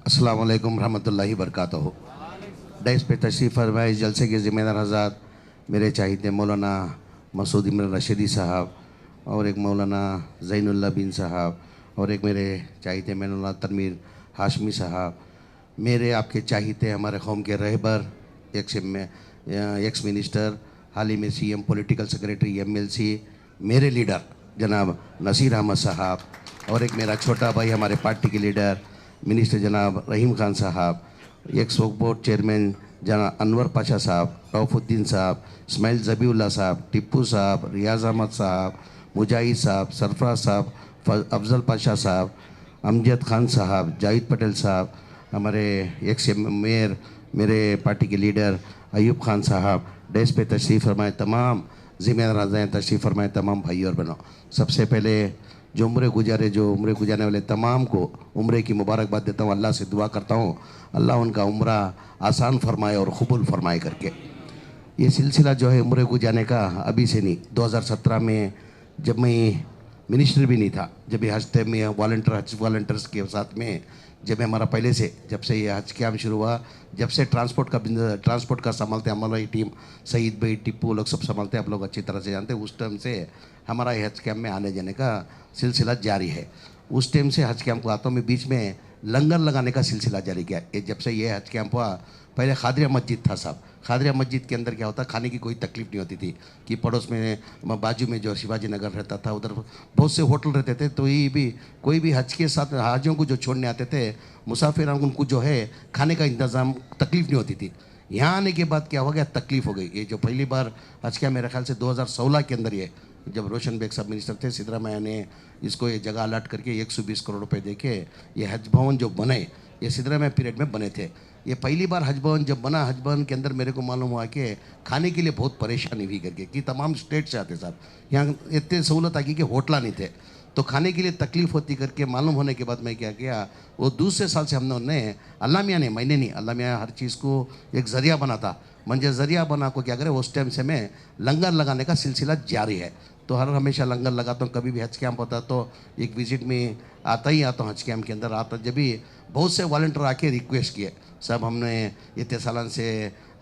अस्सलाम वालेकुम रहमतुल्लाहि बरकातहू। डैश पे तशरीफ़ फरमाए जलसे के ज़िम्मेदार हज़रात मेरे चाहिए मौलाना मसूद इमरान रशीदी साहब और एक मौलाना ज़ैनुल्ला बिन साहब और एक मेरे चाहिए मौलाना तनवीर हाशमी साहब, मेरे आपके चाहिए हमारे कौम के रहबर एक्स मिनिस्टर हाल ही में सीएम पॉलिटिकल सेक्रेटरी एमएलसी मेरे लीडर जनाब नसीर अहमद साहब और एक मेरा छोटा भाई हमारे पार्टी के लीडर मिनिस्टर जनाब रहीम खान साहब, एक्स वक्फ बोर्ड चेयरमैन जनाब अनवर पाशा साहब, रऊफुद्दीन साहब, इस्माइल ज़बीउल्लाह साहब, टिप्पू साहब, रियाज अहमद साहब, मुजाहिद साहब, सरफराज साहब, अफजल पाशा साहब, अमजद खान साहब, जाहिद पटेल साहब, हमारे एक्स मेयर मेरे पार्टी के लीडर अयूब खान साहब, डेस्क पे तशरीफ़ फरमाए तमाम ज़िम्मेदार हैं, तशरीफ़ फरमाए तमाम भाई और बहनों। सबसे पहले जो उम्र गुजारने वाले तमाम को उम्र की मुबारकबाद देता हूँ। अल्लाह से दुआ करता हूँ अल्लाह उनका उम्र आसान फरमाए और कबूल फरमाए करके। ये सिलसिला जो है उम्र गुजारने का अभी से नहीं, 2017 में जब मैं मिनिस्टर भी नहीं था, जब ये हज में हज वॉल्टियर्स के साथ में जब हमारा पहले से जब से ये हज कैम्प शुरू हुआ, जब से ट्रांसपोर्ट का संभालते हमारी टीम, सईद भाई टिप्पू लोग सब संभालते, आप लोग अच्छी तरह से जानते हैं। उस टाइम से हमारा ये हज कैम्प में आने जाने का सिलसिला जारी है। उस टाइम से हज कैम्प को आता हूँ मैं, बीच में लंगर लगाने का सिलसिला जारी किया। ये जब से ये हज कैम्प हुआ, पहले खादरिया मस्जिद था साहब, खादरिया मस्जिद के अंदर क्या होता, खाने की कोई तकलीफ नहीं होती थी कि पड़ोस में बाजू में जो शिवाजी नगर रहता था उधर बहुत से होटल रहते थे, तो ये भी कोई भी हज के साथ हाजियों को जो छोड़ने आते थे मुसाफिर, उनको जो है खाने का इंतज़ाम तकलीफ नहीं होती थी। यहाँ आने के बाद क्या हो गया, तकलीफ हो गई। ये जो पहली बार हज क्या मेरे ख्याल से 2016 के अंदर ये जब रोशन बेग साहब मिनिस्टर थे, सिद्धरामैया ने इसको ये जगह अलॉट करके 120 करोड़ रुपए देके ये हज भवन जो बने, ये सिद्धरामैया पीरियड में बने थे। ये पहली बार हज भवन जब बना, हज भवन के अंदर मेरे को मालूम हुआ कि खाने के लिए बहुत परेशानी हुई करके, कि तमाम स्टेट से आते साहब, यहाँ इतने सहूलत आ गई कि होटला नहीं थे, तो खाने के लिए तकलीफ होती करके मालूम होने के बाद मैं क्या किया, वो दूसरे साल से हमने अल्लाह मियाँ ने, मैंने नहीं, अल्लाह मियाँ हर चीज़ को एक ज़रिया बनाता, मंजे ज़रिया बना को क्या करे, उस टाइम से मैं लंगर लगाने का सिलसिला जारी है। तो हर हमेशा लंगर लगाता हूँ। कभी भी हज कैम्प होता तो एक विज़िट में आता ही आता हूँ, हज कैम्प के अंदर आता, जब भी बहुत से वॉलंटियर आके रिक्वेस्ट किए, सब हमने इतने सालन से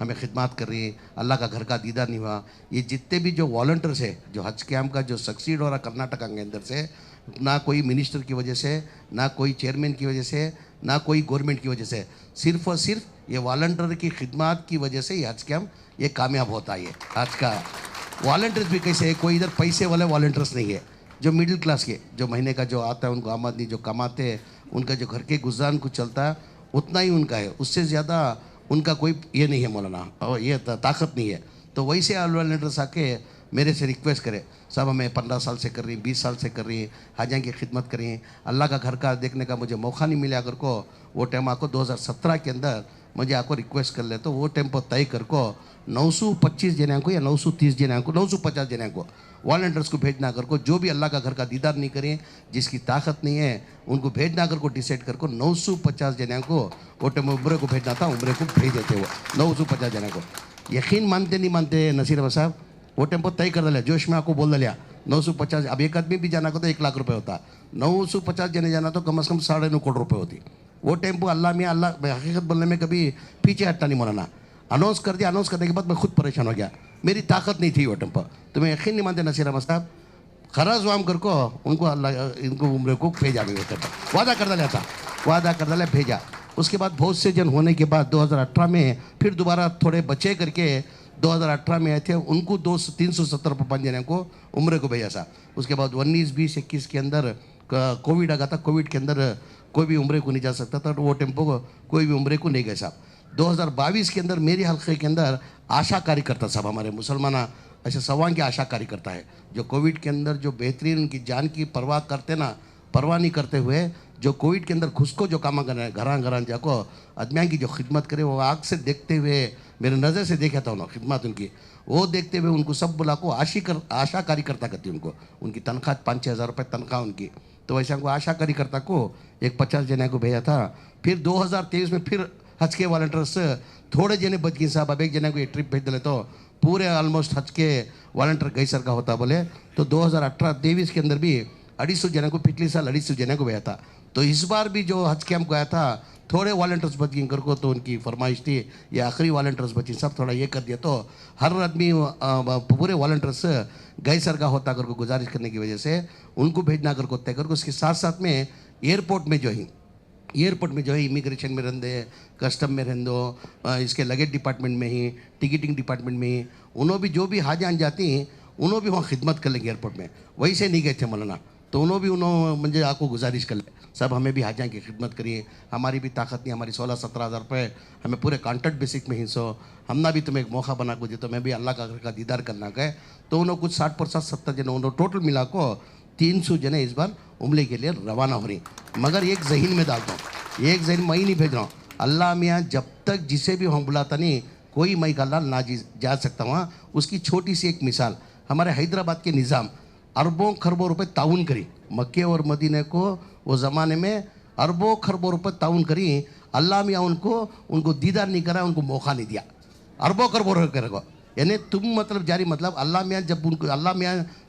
हमें खिदमत कर रही, अल्लाह का घर का दीदार नहीं हुआ। ये जितने भी जो वॉलंटियर्स है, जो हज कैम्प का जो सक्सीड हो रहा कर्नाटका के अंदर से, ना कोई मिनिस्टर की वजह से, ना कोई चेयरमैन की वजह से, ना कोई गवर्नमेंट की वजह से, सिर्फ और सिर्फ ये वॉलंटियर की खिदमत की वजह से ये हज कैम्प ये कामयाब होता है। ये हज का वॉलंटियर्स भी कैसे है, कोई इधर पैसे वाले वॉलंटियर्स नहीं है, जो मिडिल क्लास के जो महीने का जो आता है उनको आमदनी जो कमाते हैं, उनका जो घर के गुजारन कुछ चलता है उतना ही उनका है, उससे ज़्यादा उनका कोई ये नहीं है मौलाना, और ये ताकत नहीं है। तो वैसे वॉलंटियर्स आके मेरे से रिक्वेस्ट करे, सब हमें 15 साल से कर रही, 20 साल से कर रही, हाजिया की खिदमत करी, अल्लाह का घर का देखने का मुझे मौका नहीं मिला। अगर को वो टाइम आपको 2017 के अंदर मुझे आपको रिक्वेस्ट कर ले, तो वो टाइम पर तय कर को 925 जने को या 930 जने को 950 जने को वॉलंटियर्स को भेजना कर को, जो भी अल्लाह का घर का दीदार नहीं करें, जिसकी ताकत नहीं है, उनको भेजना कर को डिसाइड कर को 950 जने को वो टाइम उम्र को भेजना था, उम्र को भेज देते वो 950 जने को। यकीन मानते नहीं मानते नसीर अहमद साहब, वो टेम्पो तय कर दिया, जोश में आपको बोल दिया 950। अब एक आदमी भी जाना को तो 1 लाख रुपए होता, 950 जने जाना तो कम से कम 9.5 करोड़ रुपए होती। वो टेम्पो अल्लाह में अल्लाह हकीकत बोलने में कभी पीछे हटता नहीं मौलाना। अनाउंस कर दिया, अनाउंस करने के बाद मैं खुद परेशान हो गया, मेरी ताकत नहीं थी वो टेम्पो। तो मैं यकीन नहीं मानते नसीर अहमद साहब, खराज वाम कर को उनको अल्लाह इनको उम्र को भेजा, मैं वो टेम्पो वादा कर दिया था, वादा कर दिया भेजा। उसके बाद बहुत से जन होने के बाद 2018 में फिर दोबारा थोड़े बचे करके 2018 में आए थे, उनको 370 जने को उम्र को भेजा था। उसके बाद 19, 20, 21 के अंदर कोविड आ गया था, कोविड के अंदर कोई भी उम्र को नहीं जा सकता था, तो वो टेम्पो को कोई भी उम्र को नहीं गए साहब। 2022 के अंदर मेरे हल्के के अंदर आशा कार्यकर्ता साहब, हमारे मुसलमान ऐसे सवांग के आशा कार्यकर्ता है, जो कोविड के अंदर जो बेहतरीन उनकी जान की परवाह करते ना, परवाह नहीं करते हुए जो कोविड के अंदर खुद को जो काम कर रहे हैं, घरां घरां जाको आदमियों की जो खिदमत करे, वो आग से देखते हुए मेरे नज़र से देखा था उन्होंने खिदमत उनकी, वो देखते हुए उनको सब बुला को आशा कार्यकर्ता करती उनको, उनकी तनख्वाह 5-6 हज़ार रुपये तनख्वाह उनकी। तो वैसे हमको आशा कार्यकर्ता को एक 50 जने को भेजा था। फिर 2023 में फिर हज के वॉलंटियर्स थोड़े जने बच गए साहब, अब एक जने को ये ट्रिप भेज दिले तो पूरे ऑलमोस्ट हज के वॉलंटियर गई सर का होता बोले। तो 2018-23 के अंदर भी 250 जने को पिछले साल 250 जने को भेजा था। तो इस बार भी जो हज कैंप गया था थोड़े वॉलंटियर्स बच गए को, तो उनकी फरमाइश थी ये आखिरी वॉलंटियर्स बची, सब थोड़ा ये कर दिया तो हर आदमी पूरे वॉलंटियर्स गए सर का होता कर को गुजारिश करने की वजह से उनको भेजना कर को तय कर। उसके साथ साथ में एयरपोर्ट में जो है इमिग्रेशन में रहते, कस्टम में रहंदो, इसके लगेज डिपार्टमेंट में ही, टिकटिंग डिपार्टमेंट में ही, उन्होंने भी जो भी हाजान जाती हैं उन्होंने भी वहाँ खिदमत कर लेंगे एयरपोर्ट में। वही से नहीं गए थे मौलाना, तो उन्होंने मुझे आपको गुजारिश कर ले सब हमें भी हाजान की खिदमत करिए। हमारी भी ताकत नहीं, हमारी 16-17 हज़ार रुपये हमें पूरे कॉन्ट्रैक्ट बेसिक में ही सो हमना भी तुम्हें एक मौका बना को दिए, तो मैं भी अल्लाह का घर का दीदार करना गए। तो उन्होंने कुछ 60% 70 जने उन्होंने टोटल मिला को 300 जने इस बार उमले के लिए रवाना हो रही। मगर एक जहन में डालता हूँ, एक जहन मैं ही नहीं भेज रहा हूँ, अल्लाह मियाँ जब तक जिसे भी हम बुलाता नहीं कोई मई का अल्लाह ना जा सकता वहाँ। उसकी छोटी सी एक मिसाल, हमारे हैदराबाद के निज़ाम अरबों खरबों रुपए ताउन करी, मक्के और मदीने को वो ज़माने में अरबों खरबों रुपए ताउन करी। अल्लाह मियाँ उनको दीदार नहीं करा, उनको मौका नहीं दिया अरबों खरबों रुपये को। यानी तुम मतलब जारी मतलब अल्लाह मियाँ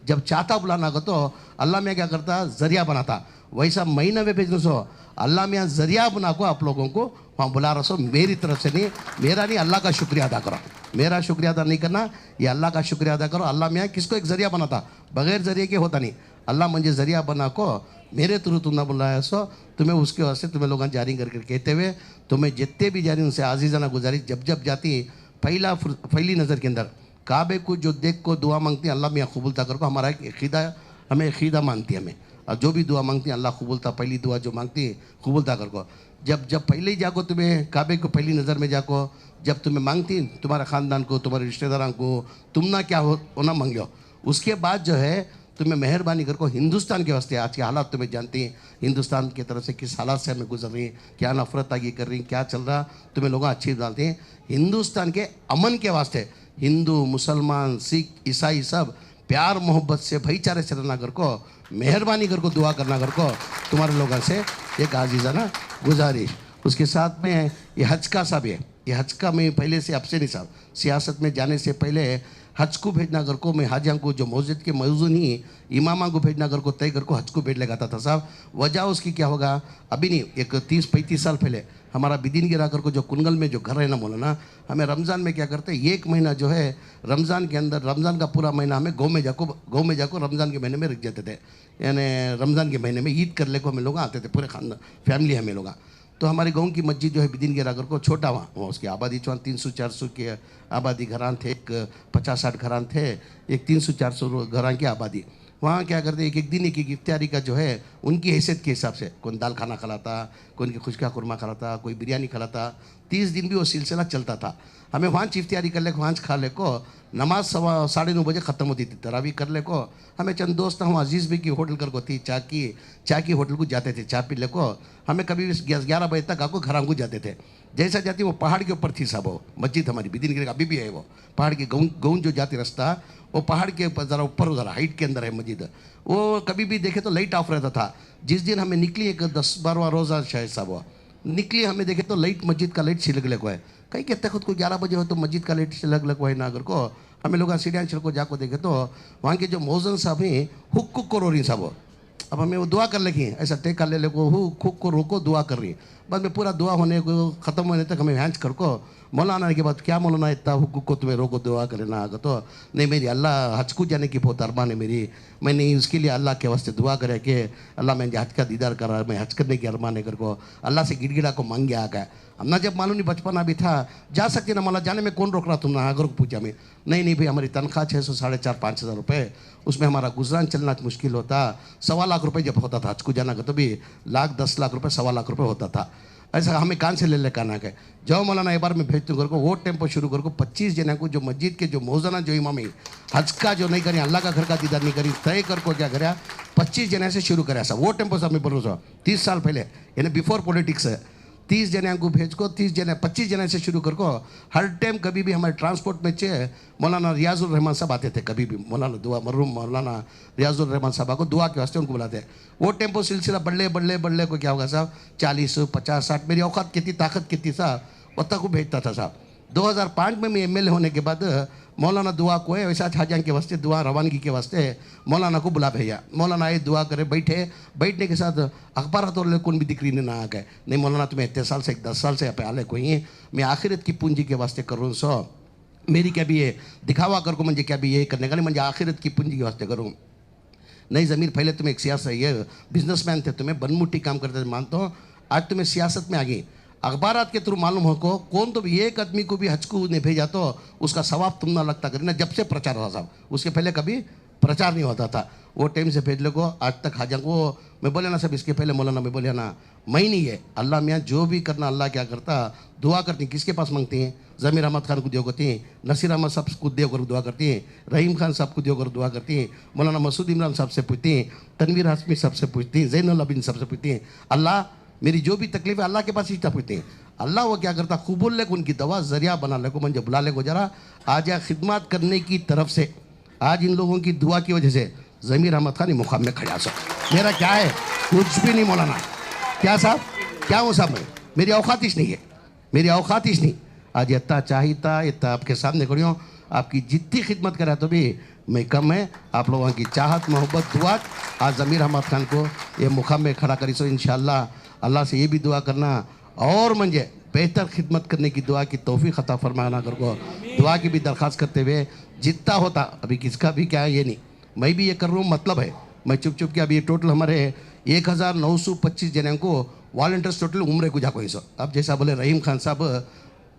जब चाहता बुलाना को तो अल्लाह मियाँ क्या करता, ज़रिया बनाता। वैसा महीना में भेजने सो अल्लाह मियाँ ज़रिया बना को आप लोगों को वहाँ बुला रहा सो। मेरी तरफ से नहीं, मेरा नहीं, अल्लाह का शुक्रिया अदा करो। मेरा शुक्रिया अदा नहीं करना, ये अल्लाह का शुक्रिया अदा करो। अल्लाह मियाँ किसको एक ज़रिया बनाता, बगैर ज़रिए के होता नहीं। अल्लाह मुझे ज़रिया बना को मेरे थ्रू तुम ना बुलाया सो, तुम्हें उसके वास्ते तुम्हें लोग जारी करके कहते हुए तुम्हें जितने भी जारी उनसे आजीज़ाना गुजारिश, जब जाती पहली नज़र के अंदर काबे को जो देख को दुआ मांगती हैं अल्लाह मियाँ कबूलता कर को। हमारा एक अकीदा, हमें अकीदा मानती है हमें, और जो भी दुआ मांगती हैं अल्लाह कबूलता, पहली दुआ जो मांगती है कबूलता कर को। जब पहले ही जाको तुम्हें काबे को पहली नज़र में जाको, जब तुम्हें मांगती तुम्हारे ख़ानदान को, तुम्हारे रिश्तेदारों को, तुम ना क्या हो ना मांगो। उसके बाद जो है तुम्हें मेहरबानी कर को हिंदुस्तान के वास्ते, आज के हालात तुम्हें जानती हैं हिंदुस्तान की तरफ से किस हालात से हमें गुजर रही हैं, क्या नफरत आगे कर रही, क्या चल रहा, तुम्हें लोग अच्छी डालते हैं। हिंदुस्तान के अमन के वास्ते हिंदू मुसलमान सिख ईसाई सब प्यार मोहब्बत से भाईचारे से रहना कर को, मेहरबानी कर को दुआ करना कर को तुम्हारे लोगों से एक आजीज़ाना गुजारिश। उसके साथ में ये हज का साहब है, ये हज का मैं पहले से आपसे नहीं साहब सियासत में जाने से पहले हज को भेजना कर को मैं हाजियाँ को जो मस्जिद के मौजूद ही इमामा को भेजना कर को तय कर को हज को भेज लगाता था साहब। वजह उसकी क्या होगा, अभी नहीं, एक 30-35 साल पहले हमारा बिदीन गिरा कर को जो कुनगल में जो घर है ना मौलाना, हमें रमज़ान में क्या करते, एक महीना जो है रमज़ान के अंदर, रमज़ान का पूरा महीना हमें गाँव में जाको रमज़ान के महीने में रख जाते थे। यानी रमज़ान के महीने में ईद कर ले को हमें लोग आते थे, पूरे खानदान फैमिली हमें लोग। तो हमारे गांव की मस्जिद जो है बिदीन गिरा कर को छोटा वहाँ उसकी आबादी 300-400 की आबादी घरान थे, एक 50-60 घरान थे, एक 300-400 घरान की आबादी। वहाँ क्या करते, एक दिन एक इफ्तारी का जो है उनकी हैसियत के हिसाब से कौन दाल खाना खिलाता, कोई उनकी खुशका खुरमा खिलाता, कोई बिरयानी खिलाता। 30 दिन भी वो सिलसिला चलता था। हमें वहाँ इफ्तारी कर ले, वहाँ खा ले को नमाज 9:30 बजे ख़त्म होती थी, तरावी कर ले को हमें चंद दोस्त हम अजीज़ भी की होटल कर को थी, चाय की होटल को जाते थे, चाय पी ले को हमें कभी 11 बजे तक आपको घर को जाते थे। जैसा जाती वो पहाड़ के ऊपर थी साहब, वो मस्जिद हमारी बिदीन गिरा अभी भी है, वो पहाड़ के गाँव जो जाती रास्ता वो पहाड़ के ऊपर ज़रा ऊपर ज़रा हाइट के अंदर है मस्जिद। वो कभी भी देखे तो लाइट ऑफ रहता था। जिस दिन हमें निकली एक 10-12वां रोज़ा शायद साहब वो निकली, हमें देखे तो लाइट मस्जिद का लाइट छिलक लग है। कहीं कहते खुद को 11 बजे हो तो मस्जिद का लाइट छिलक लग है ना, अगर को हमें लोग सीढ़ियाँ छिल को जाको देखे तो वहाँ के जो मौजन साहब हैं हुक को रो रही साहब। अब हमें वो दुआ कर लगी, ऐसा टेका ले को खुक को रोको दुआ कर रही। बस में पूरा दुआ होने को ख़त्म होने तक हमें हैंच कर को मौलाना के बाद क्या मौलाना इतना हुक को तुम्हें रोको दुआ करे ना आगे तो नहीं, मेरी अल्लाह हज को जाने की बहुत अरमान है मेरी, मैंने उसके लिए अल्लाह के वास्ते दुआ करे कि अल्लाह मैं हज का दीदार कर रहा, मैं हज करने की अरमान है कर को अल्लाह से गिड़गिड़ा को मांग गया आ गया। हमने जब मालूम नहीं बचपना भी था जा सकते ना मौला, जाने में कौन रोक रहा तुमने, अगर पूछा मैं नहीं भाई हमारी तनख्वाह 600-4.5 हज़ार रुपये, उसमें हमारा गुजरान चलना मुश्किल होता। 1.25 लाख रुपये जब होता था हज को जाना का तो भी 10 लाख रुपये 1.25 लाख रुपये होता था। ऐसा हमें कान से ले कहना है जाओ मौलाना एक बार मैं भेजती हूँ घर को, वो टेम्पो शुरू कर को 25 जने को जो मस्जिद के जो मौजाना जो इमाम है हज का जो नहीं करें, अल्लाह का घर का दीदार नहीं करी, तय कर को क्या करे 25 जने से शुरू करे। ऐसा वो टेम्पो से हमें बोलो 30 साल पहले, यानी बिफोर पॉलिटिक्स है। 30 जने को भेज को 25 जने से शुरू कर को हर टाइम कभी भी हमारे ट्रांसपोर्ट में चे मौलाना रियाजुर रहमान साहब आते थे, कभी भी मौलाना दुआ मरहूम मौलाना रियाजुर रहमान साहब को दुआ के वास्ते उनको बुलाते हैं। वो टेम्पो सिलसिला बढ़ले को क्या होगा साहब 40-50-60 मेरी औकात कितनी ताकत कितनी साहब उतना को भेजता था साहब। 2005 में मैं एमएलए होने के बाद मौलाना दुआ को है वैसा छाजान के वास्ते दुआ रवानगी के वास्ते मौलाना को बुला भेजा। मौलाना आए दुआ करे बैठने के साथ अखबार तो कौन भी दिक्री ने ना आ गए। नहीं मौलाना तुम्हें इतने साल से 10 साल से पे आले कोई मैं आखिरत की पूंजी के वास्ते करूँ सो मेरी क्या भी ये दिखावा कर को मुझे क्या भी ये करने का नहीं मुझे आखिरत की पूंजी के वास्ते करूँ। नहीं ज़मीर पहले तुम्हें एक सियासत ये बिजनेसमैन थे तुम्हें बनमुट्टी काम करते थे मानता हूँ आज तुम्हें सियासत में आ गई। अखबारात के थ्रू मालूम हो को कौन तो भी एक आदमी को भी हजकू ने भेजा तो उसका सवाब तुम ना लगता करी ना जब से प्रचार हुआ साहब उसके पहले कभी प्रचार नहीं होता था। वो टाइम से भेज लो को आज तक हाजा वो मैं बोले ना सब इसके पहले मौलाना मैं बोले ना मैं नहीं है अल्लाह मियाँ जो भी करना अल्लाह क्या करता दुआ करती किसके पास मांगती हैं। ज़मीर अहमद खान को दियो करती हैं, नसीर अहमद साहब को दियो कर दुआ करती हैं, रहीम खान साहब को दियो कर दुआ करती हैं, मौलाना मसूद इमरान साहब से पूछती हैं, तनवीर हाशमी साहब से पूछती हैं, ज़ैनुल आबिदीन साहब से पूछती हैं अल्लाह मेरी जो भी तकलीफ है अल्लाह के पास ही पूछते हैं। अल्लाह वो क्या करता कबूल ले उनकी दवा जरिया बना ले को मुझे बुला ले को जरा आज या खिदमत करने की तरफ से आज इन लोगों की दुआ की वजह से ज़मीर अहमद खान मुकाम में खड़ा सो मेरा क्या है कुछ भी नहीं मौलाना क्या साहब क्या हूँ साहब मैं मेरी औकातिश नहीं है मेरी औकातिश नहीं। आज इतना चाहिए इतना आपके सामने खड़ी हूँ आपकी जितनी खिदमत करा तो भी मैं कम है। आप लोगों की चाहत मोहब्बत दुआ आज ज़मीर अहमद खान को ये मुकाम में खड़ा करी सो इंशाअल्लाह अल्लाह से ये भी दुआ करना और मुझे बेहतर खिदमत करने की दुआ की तौफीक अता फरमाना कर को दुआ की भी दरख्वास्त करते हुए जितना होता अभी किसका भी क्या है ये नहीं मैं भी ये कर रहा हूँ मतलब है मैं चुप चुप के अभी टोटल हमारे 1925 जने को वॉलंटियर्स टोटल उम्र को जाको सो। अब जैसा बोले रहीम खान साहब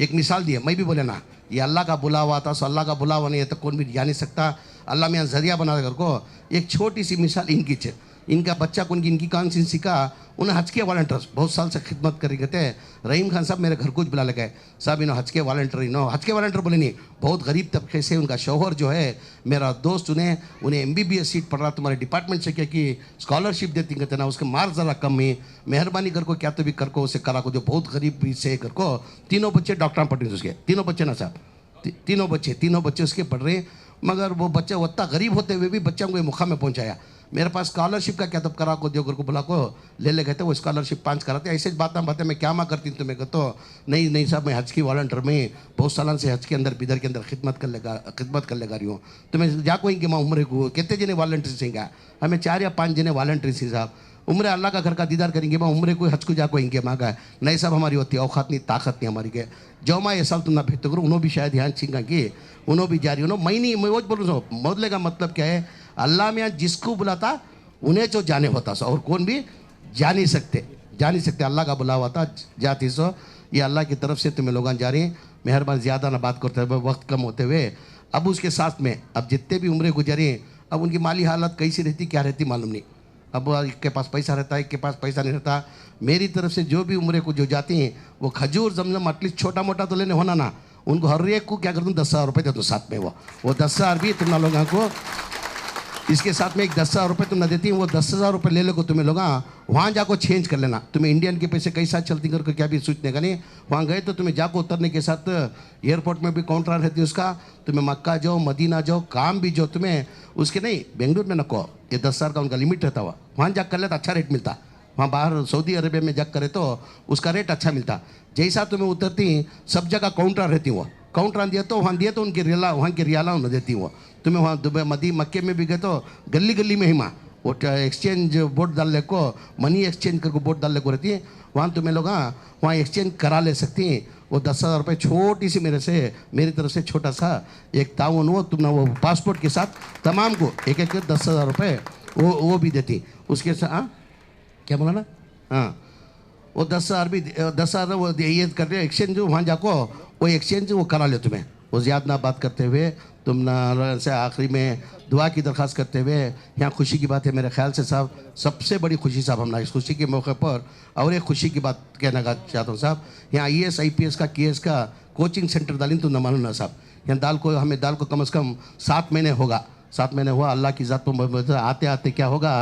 एक मिसाल दिए मैं भी बोले ना ये अल्लाह का बुलावा था सो अल्लाह का बुलावा नहीं है तो कौन भी जा नहीं सकता अल्लाह में जरिया बना कर को एक छोटी सी मिसाल इनकी है। इनका बच्चा कौन की इनकी कौन सी सीखा उन्हें हज के वॉलंटियर्स बहुत साल से खिदमत कर गए थे। रहीम खान साहब मेरे घर को बुला लगे साहब इन्हों हज के वॉलंटियर इन्हों हज के वॉलंटियर बोले नहीं बहुत गरीब तबके से उनका शौहर जो है मेरा दोस्त उन्हें MBBS सीट पढ़ रहा तुम्हारे डिपार्टमेंट से क्या कि स्कॉलरशिप देती कहते ना उसके मार्क ज़रा कम है मेहरबानी कर को क्या तो भी कर को उसे करा को जो बहुत गरीब से कर को तीनों बच्चे डॉक्टर पढ़ उसके तीनों बच्चे ना साहब तीनों बच्चे उसके पढ़ रहे मगर वो बच्चे उतना गरीब होते हुए भी बच्चों को मुकाम में पहुंचाया। मेरे पास स्कॉलरशिप का क्या तब करा को देवघर को बुला को ले गए थे वो स्कॉलरशिप 5 कराते ऐसे बातें मैं क्या माँ करती तुम्हें तो नहीं साहब मैं हज की वॉलंटियर में बहुत साल से हज के अंदर बिदर के अंदर खिदमत कर लेगा रही हूँ तो मैं जाको इनके माँ उम्र को कितने जने वॉलंटियर सिंगा हमें 4 या 5 जने वॉलंटियर सी साहब उम्र अल्लाह का घर का दीदार करेंगे माँ उम्र को हज को जाको इनके माँ का नहीं साहब हमारी होती औकात नहीं ताकत नहीं हमारी के जो माँ ये साल तुम ना भेजते करो उन्होंने भी शायद ध्यान छिंगा कि उन्होंने भी जारी उन्होंने मैं नहीं मैं वो बोल रहा हूँ मोदले का मतलब क्या है अल्लाह में जिसको बुलाता उन्हें जो जाने होता सो और कौन भी जा नहीं सकते अल्लाह का बुलावा था जाती सो ये अल्लाह की तरफ से तुम्हें लोग जा रही हैं। मेहरबान ज़्यादा ना बात करते हुए वक्त कम होते हुए अब उसके साथ में अब जितने भी उम्रें गुजरी अब उनकी माली हालत कैसी रहती क्या रहती मालूम नहीं। अब एक के पास पैसा रहता है एक के पास पैसा नहीं रहता। मेरी तरफ से जो भी उम्रें को जो जाती हैं वो खजूर जमजम एटलीस्ट छोटा मोटा तो लेने होना ना उनको हर एक को क्या कर दूँ 10,000 रुपये दे दो साथ में वो 10,000 भी तुम लोगों को इसके साथ में एक 10,000 रुपये तुम ना देती वो 10,000 रुपये ले लो को तुम्हें लोग वहाँ जाको चेंज कर लेना। तुम्हें इंडियन के पैसे कई साथ चलती करके क्या भी सोचने का नहीं वहाँ गए तो तुम्हें जाको उतरने के साथ एयरपोर्ट में भी काउंटर रहती है उसका तुम्हें मक्का जाओ मदीना जाओ काम भी जो तुम्हें उसके नहीं बेंगलुरु में नको ये 10,000 का उनका लिमिट रहता हुआ वहाँ जाकर कर ले तो अच्छा रेट मिलता वहाँ बाहर सऊदी अरेबिया में जग करे तो उसका रेट अच्छा मिलता। जैसा तुम्हें उतरती सब जगह काउंटर रहती वो काउंटर दिया तो वहाँ दिया तो उनकी रियाला वहाँ की रियाला उन्हें देती वो तुम्हें वहाँ दुबई मक्के में भी गए तो गली गली में ही माँ वो एक्सचेंज बोर्ड डालने को मनी एक्सचेंज करके बोर्ड डालने को रहती है वहाँ तुम्हें लोग वहाँ एक्सचेंज करा ले सकती हैं। वो 10,000 रुपये छोटी सी मेरी तरफ से छोटा सा एक ताउन हो तुम ना वो पासपोर्ट के साथ तमाम को एक 10,000 रुपये वो भी देती उसके साथ क्या बोला ना हाँ वो 10,000 भी 10,000 वो ये कर रहे एक्सचेंज जो वहाँ जाको वो एक्सचेंज वो करा ले तुम्हें वो ज़्यादा ना बात करते हुए तुम ना से आखिरी में दुआ की दरख्वास्त करते हुए यहाँ खुशी की बात है मेरे ख्याल से साहब सबसे बड़ी खुशी साहब हम ना इस खुशी के मौके पर और एक खुशी की बात कहना चाहता हूँ साहब यहाँ IAS IPS का KS का कोचिंग सेंटर डाली तो न मालूम ना साहब यहाँ हमें दाल को कम से कम 7 महीने होगा 7 महीने हुआ अल्लाह की ज़ात पर आते आते क्या होगा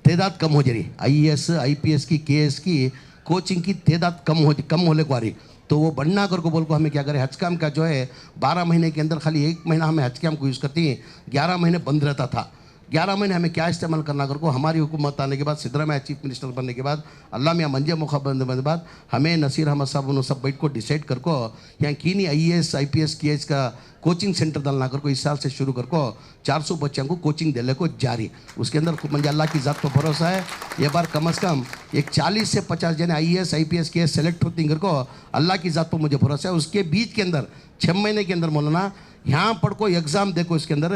तादाद कम हो जा रही IAS IPS की KS की कोचिंग की तादाद कम होने को आ रही तो वो बढ़ना कर को बोल को हमें क्या करें हज काम का जो है 12 महीने के अंदर खाली 1 महीना हमें हज काम को यूज़ करती हैं 11 महीने बंद रहता था 11 महीने हमें क्या इस्तेमाल करना कर को हमारी हुकूमत आने के बाद सिद्धरामैया चीफ मिनिस्टर बनने के बाद अल्लाह मियाँ मंजे मुखा बनने के बाद हमें नसीर अहमद साहब उन्होंने सब बैठ को डिसाइड कर को यहाँ की नहीं IAS IPS KS का कोचिंग सेंटर डालना कर को इस साल से शुरू कर को 400 बच्चों को कोचिंग देने को जारी। उसके अंदर मुझे अल्लाह की ज़ात पर भरोसा है ये बार कम से कम एक 40 से 50 जने IAS IPS KS सेलेक्ट होती कर को अल्लाह की ज़ात पर मुझे भरोसा है। उसके बीच के अंदर 6 महीने के अंदर मौलाना यहाँ पढ़ को एग्ज़ाम देखो इसके अंदर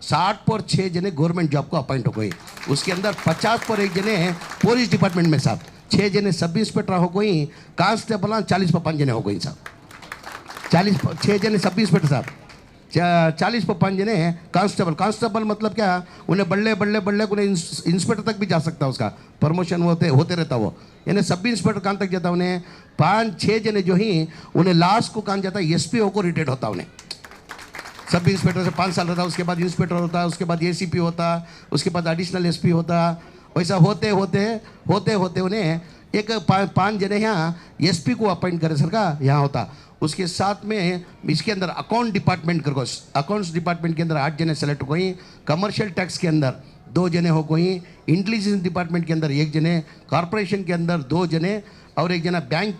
60 पर 6 जने गवर्नमेंट जॉब को अपॉइंट हो गई। उसके अंदर 50 पर 1 जने पुलिस डिपार्टमेंट में साहब, 6 जने सब इंस्पेक्टर हो गई, कांस्टेबल 40 पर 5 जने हो गई साहब, 6 जने सब इंस्पेक्टर साहब, 40 पर 5 जने कांस्टेबल मतलब क्या, उन्हें बल्ले उन्हें इंस्पेक्टर तक भी जा सकता है, उसका प्रमोशन होते रहता वो, यानी सब इंस्पेक्टर कहाँ तक जाता उन्हें 5-6 जने जो ही उन्हें लास्ट को कहाँ जाता है SP को रिटायर्ड होता उन्हें, सब इंस्पेक्टर से 5 साल रहता, उसके बाद इंस्पेक्टर होता है, उसके बाद ACP होता, उसके बाद एडिशनल SP होता, वैसा होते होते उन्हें एक 5 जने यहाँ SP को अपॉइंट करे सरकार यहाँ होता। उसके साथ में इसके अंदर अकाउंट्स डिपार्टमेंट के अंदर 8 जने सेलेक्ट हो गई, कमर्शियल टैक्स के अंदर 2 जने हो गई, इंटेलिजेंस डिपार्टमेंट के अंदर 1 जने, कॉर्पोरेशन के अंदर 2 जने और 1 जना बैंक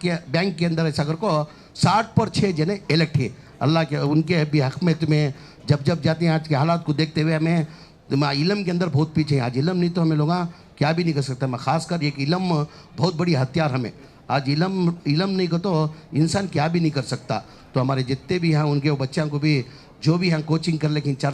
के अंदर ऐसा कर को 60 पर 6 जने इलेक्ट है। अल्लाह के उनके भी हक़ में तुम्हें जब जाते हैं आज के हालात को देखते हुए हमें इलम के अंदर बहुत पीछे हैं। आज इलम नहीं तो हमें लोग क्या भी नहीं कर सकता। मैं ख़ासकर एक इलम बहुत बड़ी हथियार हमें, आज इलम नहीं को तो इंसान क्या भी नहीं कर सकता। तो हमारे जितने भी हैं उनके बच्चों को भी जो भी हैं कोचिंग कर, लेकिन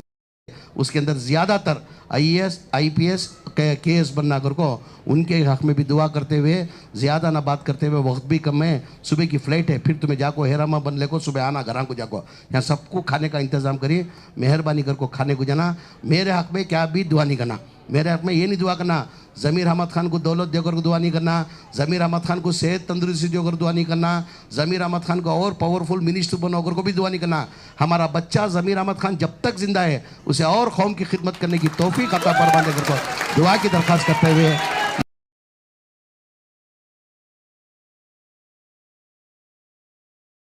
उसके अंदर ज़्यादातर IAS IPS KS बनना कर को उनके हक़ में भी दुआ करते हुए, ज़्यादा ना बात करते हुए, वक्त भी कम है, सुबह की फ़्लाइट है, फिर तुम्हें जाको हेरामा बन ले को सुबह आना घर को जाको, यहाँ सबको खाने का इंतज़ाम करिए, मेहरबानी कर को खाने को जाना। मेरे हक़ में क्या भी दुआ नहीं करना, मेरे हक़ में ये नहीं दुआ करना ज़मीर अहमद खान को दौलत देकर को दुआ नहीं करना, ज़मीर अहमद खान को सेहत तंदुरुस्ती देकर दुआ नहीं करना, ज़मीर अहमद खान को और पावरफुल मिनिस्टर बनाकर को भी दुआ नहीं करना। हमारा बच्चा ज़मीर अहमद खान जब तक जिंदा है उसे और कौम की खिदमत करने की तौफीक अता फरमाने को दुआ की दरख्वास्त करते हुए